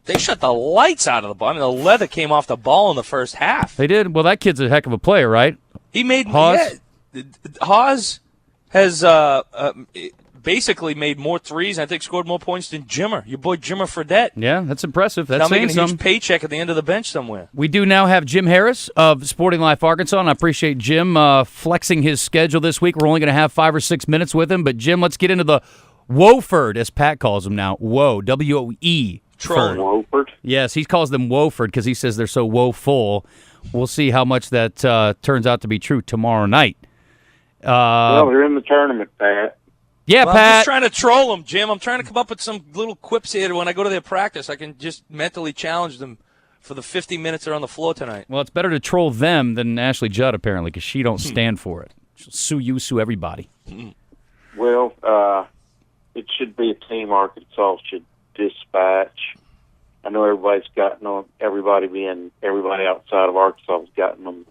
They shut the lights out of the ball. I mean, the leather came off the ball in the first half. They did. Well, that kid's a heck of a player, right? He made Haas? Yeah, Haas has basically made more threes. I think scored more points than Jimmer. Your boy Jimmer Fredette. Yeah, that's impressive. That's now making saying a huge something. paycheck at the end of the bench somewhere. We do now have Jim Harris of Sporting Life Arkansas, and I appreciate Jim flexing his schedule this week. We're only going to have 5 or 6 minutes with him, but Jim, let's get into the Wofford, as Pat calls them now. Woe, W-O-E. Wofford? Yes, he calls them Wofford because he says they're so woeful. We'll see how much that turns out to be true tomorrow night. Well, they're in the tournament, Pat. Yeah, well, Pat. I'm just trying to troll them, Jim. I'm trying to come up with some little quips here when I go to their practice. I can just mentally challenge them for the 50 minutes they're on the floor tonight. Well, it's better to troll them than Ashley Judd, apparently, because she don't stand for it. She'll sue you, sue everybody. Well, it should be a team Arkansas should dispatch. I know everybody outside of Arkansas has gotten them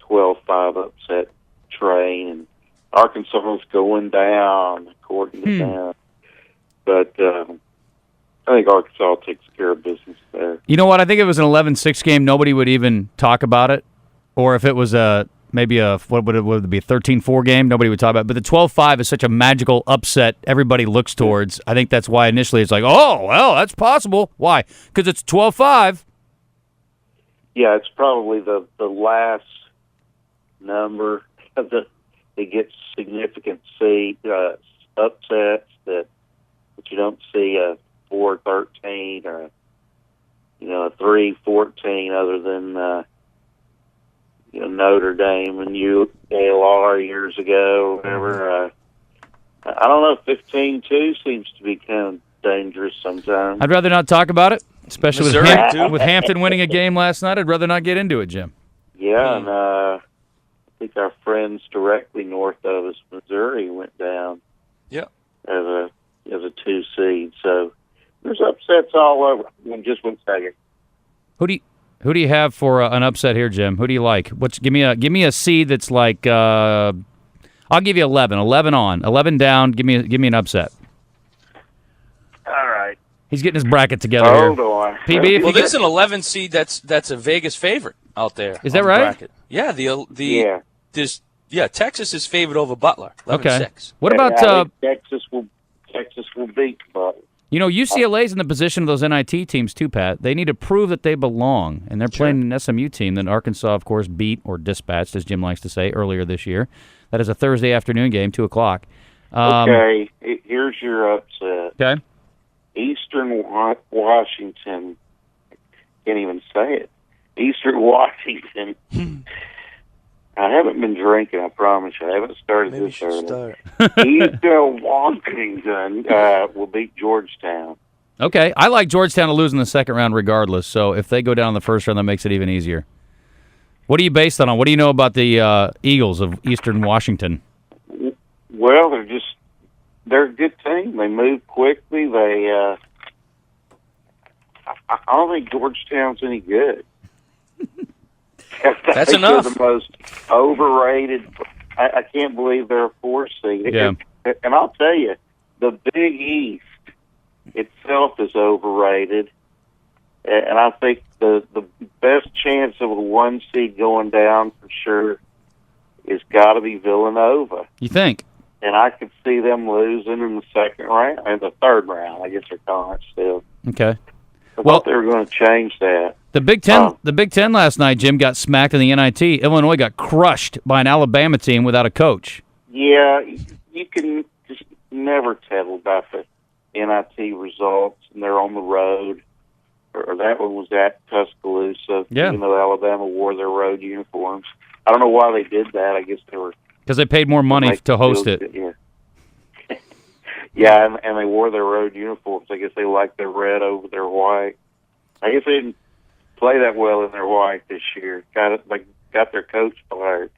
12-5 upset train, and Arkansas was going down, according to them. But I think Arkansas takes care of business there. You know what? I think if it was an 11-6 game, nobody would even talk about it. Or if it was maybe a 13-4 game, nobody would talk about it. But the 12-5 is such a magical upset everybody looks towards. I think that's why initially it's like, oh, well, that's possible. Why? Because it's 12-5. Yeah, it's probably the last number of that gets significant upsets that you don't see a 4-13 or a 3-14 other than Notre Dame and ULR years ago or whatever. I don't know. 15-2 seems to be kind of dangerous sometimes. I'd rather not talk about it, especially Missouri, with Hampton winning a game last night. I'd rather not get into it, Jim. Yeah, and I think our friends directly north of us, Missouri, went down. Yeah, as a 2 seed. So there's upsets all over. Just 1 second. Who do you have for an upset here, Jim? Who do you like? Give me a seed that's like I'll give you 11. 11 on, 11 down. Give me an upset. All right. He's getting his bracket together Hold here. on. PB, well, there's an 11 seed that's a Vegas favorite out there. Is that on the right? bracket. Yeah, Texas is favored over Butler. 11-6. Okay. What I about think Texas will beat Butler. UCLA's in the position of those NIT teams too, Pat. They need to prove that they belong, and they're playing an SMU team that Arkansas, of course, beat or dispatched, as Jim likes to say, earlier this year. That is a Thursday afternoon game, 2:00. Okay, here's your upset. Okay. Eastern Washington. Can't even say it. Eastern Washington. I haven't been drinking, I promise you. I haven't started Maybe this you should early. start. Eastern Washington will beat Georgetown. Okay. I like Georgetown to lose in the second round regardless, so if they go down in the first round, that makes it even easier. What are you based on? What do you know about the Eagles of Eastern Washington? Well, they're a good team. They move quickly. I don't think Georgetown's any good. That's enough. They're the most overrated. I can't believe they're a 4 seed. Yeah. And I'll tell you, the Big East itself is overrated. And I think the best chance of a 1 seed going down for sure is got to be Villanova. You think? And I could see them losing in the second round, and the third round. I guess they're calling it still. Okay. I thought they were going to change that. The Big Ten last night, Jim, got smacked in the NIT. Illinois got crushed by an Alabama team without a coach. Yeah, you can just never tell about the NIT results, and they're on the road. Or that one was at Tuscaloosa, even though Alabama wore their road uniforms. I don't know why they did that. I guess they were... Because they paid more money to host it. Yeah, yeah, and they wore their road uniforms. I guess they liked their red over their white. I guess they didn't play that well in their white this year. Got their coach fired.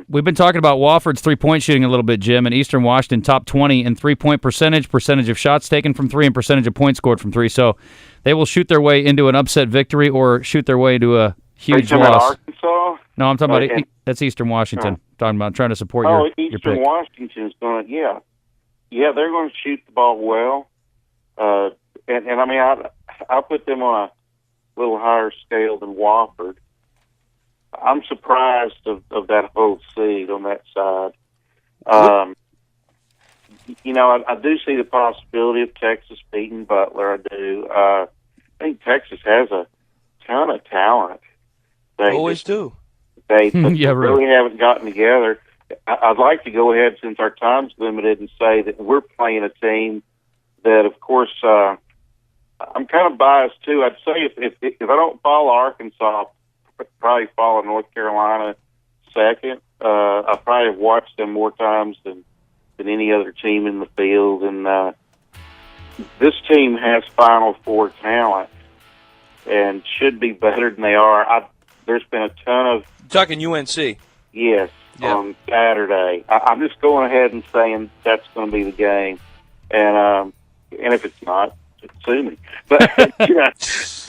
We've been talking about Wofford's three-point shooting a little bit, Jim, and Eastern Washington top 20 in three-point percentage of shots taken from three, and percentage of points scored from three. So they will shoot their way into an upset victory or shoot their way into a huge loss. About Arkansas? No, I'm talking about that's Eastern Washington. Talking about trying to support your pick. Eastern Washington's going to, yeah, they're going to shoot the ball well. And I mean, I put them on a little higher scale than Wofford. I'm surprised of that whole seed on that side. I do see the possibility of Texas beating Butler. I do. I think Texas has a ton of talent. They always do. They Yeah, really haven't gotten together. I'd like to go ahead, since our time's limited, and say that we're playing a team that, of course, I'm kind of biased too. I'd say if I don't follow Arkansas, I'd probably follow North Carolina second. I probably have watched them more times than any other team in the field, and this team has Final Four talent and should be better than they are. There's been a ton of talking UNC. Yes, on Saturday. I'm just going ahead and saying that's going to be the game, and if it's not, sue me. But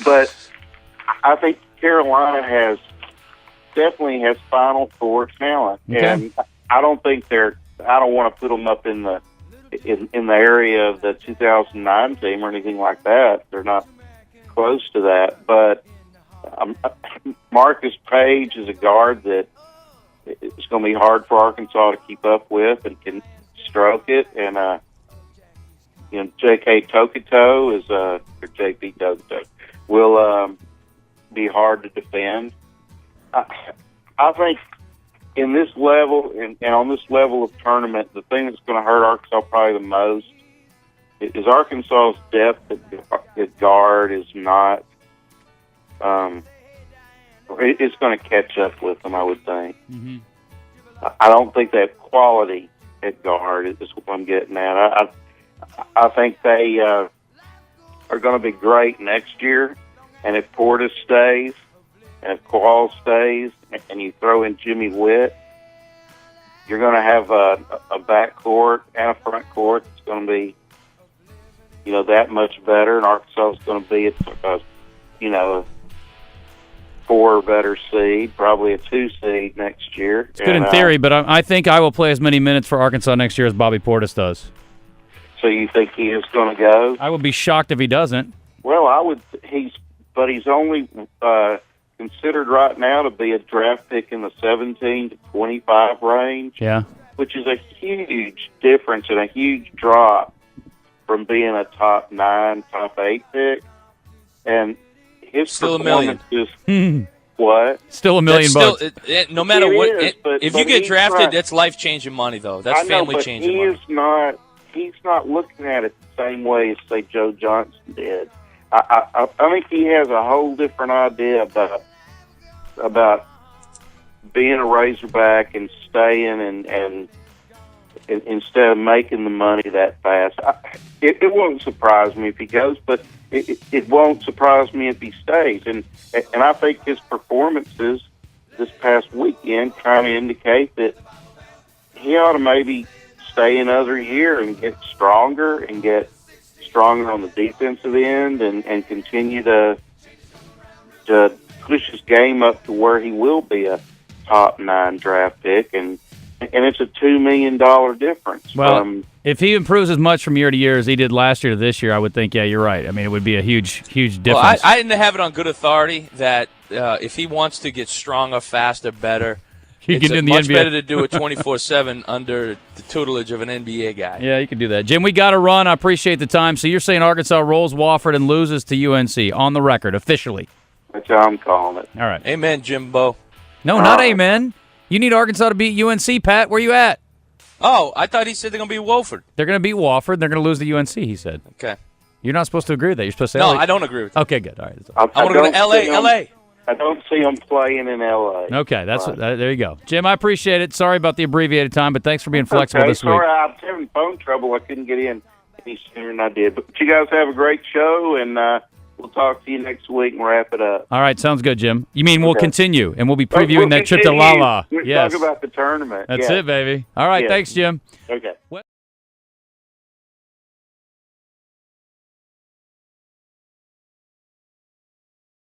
but I think Carolina definitely has Final Four talent, and I don't think I don't want to put them up in the area of the 2009 team or anything like that. They're not close to that, but Marcus Page is a guard that it's going to be hard for Arkansas to keep up with and can stroke it. And J.K. Tokuto or J.P. Tokuto will be hard to defend. I think in this level and on this level of tournament, the thing that's going to hurt Arkansas probably the most is Arkansas's depth at guard is not. It's going to catch up with them, I would think. Mm-hmm. I don't think they have quality at guard. Is what I'm getting at. I think they are going to be great next year, and if Portis stays, and if Qualls stays, and you throw in Jimmy Witt, you're going to have a back court and a front court that's going to be, that much better, and Arkansas is going to be a 4 or better seed, probably a 2 seed next year. It's good in theory, but I think I will play as many minutes for Arkansas next year as Bobby Portis does. So you think he is going to go? I would be shocked if he doesn't. Well, I would. He's only considered right now to be a draft pick in the 17 to 25 range. Yeah, which is a huge difference and a huge drop from being a top 9, top 8 pick. And his still $1 million. What? Still $1 million bucks. No matter what, if you get drafted, not, that's life-changing money, though. That's family-changing money. He's not looking at it the same way as, say, Joe Johnson did. I think he has a whole different idea about being a Razorback and staying and instead of making the money that fast. It won't surprise me if he goes, but it won't surprise me if he stays. And I think his performances this past weekend kind of indicate that he ought to maybe stay another year and get stronger on the defensive end and continue to push his game up to where he will be a top 9 draft pick. And it's a $2 million difference. Well, if he improves as much from year to year as he did last year to this year, I would think, yeah, you're right. I mean, it would be a huge difference. Well, I didn't have it on good authority that if he wants to get stronger, faster, better, it's much better to do it 24/7 under the tutelage of an NBA guy. Yeah, you can do that. Jim, we got to run. I appreciate the time. So you're saying Arkansas rolls Wofford and loses to UNC on the record, officially. That's how I'm calling it. All right. Amen, Jimbo. No, not amen. You need Arkansas to beat UNC, Pat. Where you at? Oh, I thought he said they're going to beat Wofford. They're going to beat Wofford. They're going to lose to UNC, he said. Okay. You're not supposed to agree with that. You're supposed to say No, I don't agree with that. Okay, good. All right. I want to go to L.A. I don't see him playing in L.A. Okay, there you go. Jim, I appreciate it. Sorry about the abbreviated time, but thanks for being flexible this week. Sorry, I was having phone trouble. I couldn't get in any sooner than I did. But you guys have a great show, and we'll talk to you next week and wrap it up. All right, sounds good, Jim. You mean we'll continue, and we'll be previewing that trip to Lala. We'll yes. talk about the tournament. That's it, baby. All right, thanks, Jim. Okay.